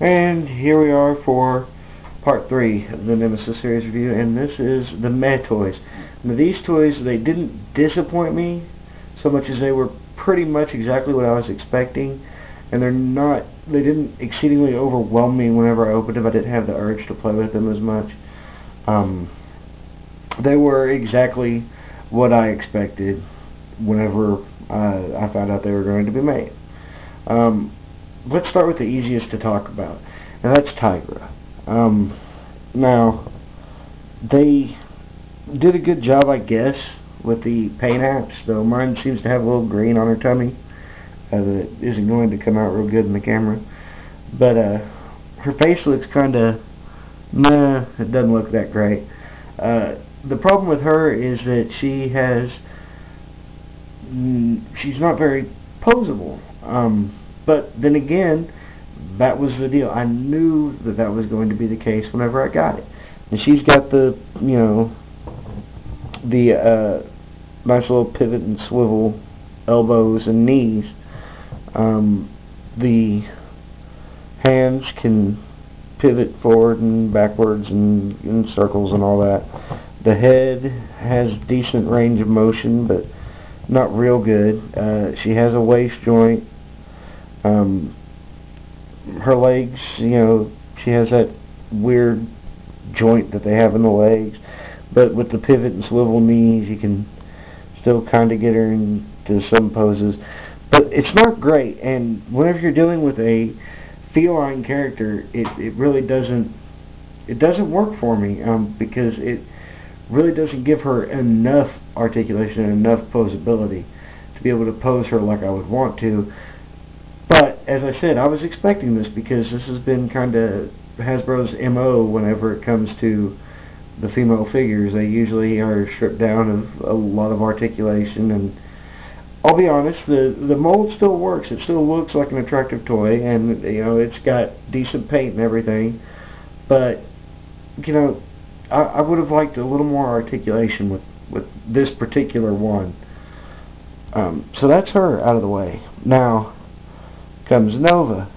And here we are for part 3 of the Nemesis series review, and this is the Meh toys. Now these toys, they didn't disappoint me so much as they were pretty much exactly what I was expecting, and they didn't exceedingly overwhelm me whenever I opened them. I didn't have the urge to play with them as much. They were exactly what I expected whenever I found out they were going to be made. Let's start with the easiest to talk about, and that's Tigra. Now, they did a good job, I guess, with the paint apps, though mine seems to have a little green on her tummy that isn't going to come out real good in the camera. But her face looks kind of meh. It doesn't look that great. The problem with her is that she's not very posable. But then again, that was the deal. I knew that was going to be the case whenever I got it. And she's got the, nice little pivot and swivel elbows and knees. The hands can pivot forward and backwards and in circles and all that. The head has decent range of motion, but not real good. She has a waist joint. Her legs, she has that weird joint that they have in the legs, but with the pivot and swivel knees, you can still kind of get her into some poses. But it's not great, and whenever you're dealing with a feline character, it really doesn't work for me, because it really doesn't give her enough articulation and enough posability to be able to pose her like I would want to. But, as I said, I was expecting this because this has been kind of Hasbro's MO whenever it comes to the female figures. They usually are stripped down of a lot of articulation, and I'll be honest, the mold still works. It still looks like an attractive toy, and, it's got decent paint and everything. But, I would have liked a little more articulation with this particular one. So that's her out of the way. Now comes Nova.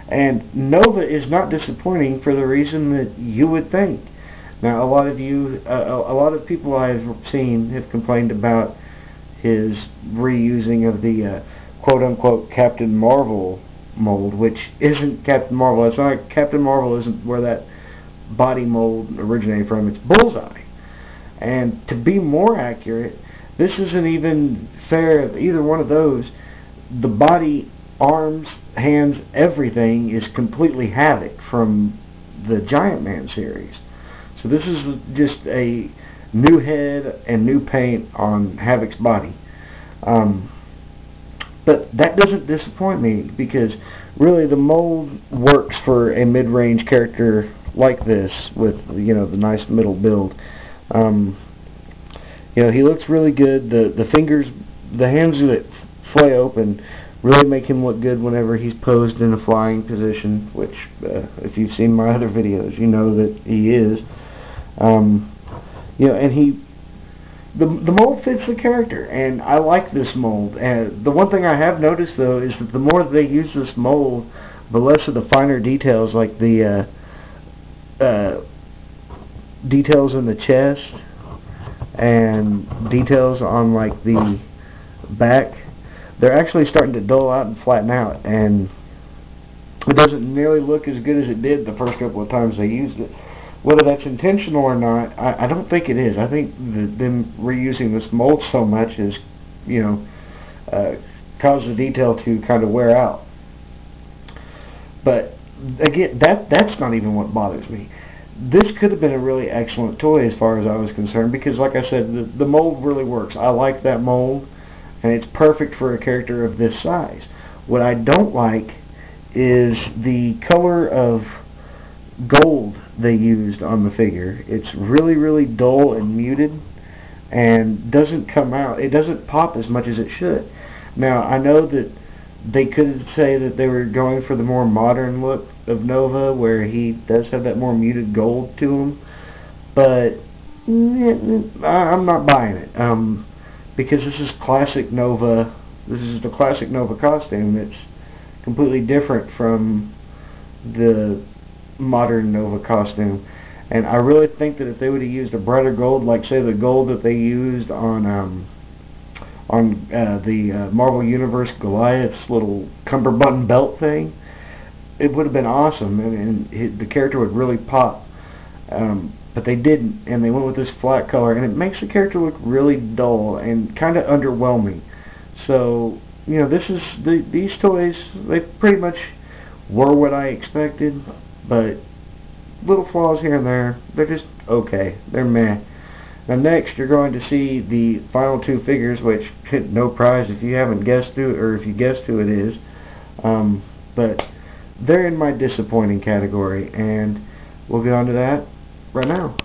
And Nova is not disappointing for the reason that you would think. Now, a lot of people I've seen have complained about his reusing of the quote-unquote Captain Marvel mold, which isn't Captain Marvel. It's not Captain Marvel isn't where that body mold originated from. It's Bullseye. And to be more accurate, this isn't even fair of either one of those. The body, arms, hands, everything is completely Havoc from the Giant Man series. So this is just a new head and new paint on Havoc's body. But that doesn't disappoint me, because really the mold works for a mid-range character like this with, the nice middle build. He looks really good. The fingers, the hands that flay open really make him look good whenever he's posed in a flying position, which, if you've seen my other videos, you know that he is. And the mold fits the character, and I like this mold. And the one thing I have noticed, though, is that the more they use this mold, the less of the finer details, like the details in the chest and details on like the back, they're actually starting to dull out and flatten out, and it doesn't nearly look as good as it did the first couple of times they used it. Whether that's intentional or not, I don't think it is. I think them reusing this mold so much has, caused the detail to kind of wear out. But again, that's not even what bothers me. This could have been a really excellent toy as far as I was concerned, because, like I said, the mold really works. I like that mold, and it's perfect for a character of this size. What I don't like is the color of gold they used on the figure. It's really, really dull and muted, and doesn't come out. It doesn't pop as much as it should. Now, I know that they could say that they were going for the more modern look of Nova, where he does have that more muted gold to him, but I'm not buying it, because this is classic Nova. This is the classic Nova costume. It's completely different from the modern Nova costume. And I really think that if they would have used a brighter gold, like say the gold that they used on the Marvel Universe Goliath's little cummerbund belt thing, it would have been awesome, and the character would really pop. But they didn't, and they went with this flat color, and it makes the character look really dull and kind of underwhelming. So, you know, these toys, they pretty much were what I expected, but little flaws here and there. They're just okay. They're meh. Now next, you're going to see the final two figures, which no prize if you haven't guessed who, or if you guessed who it is. But they're in my disappointing category, and we'll get on to that right now.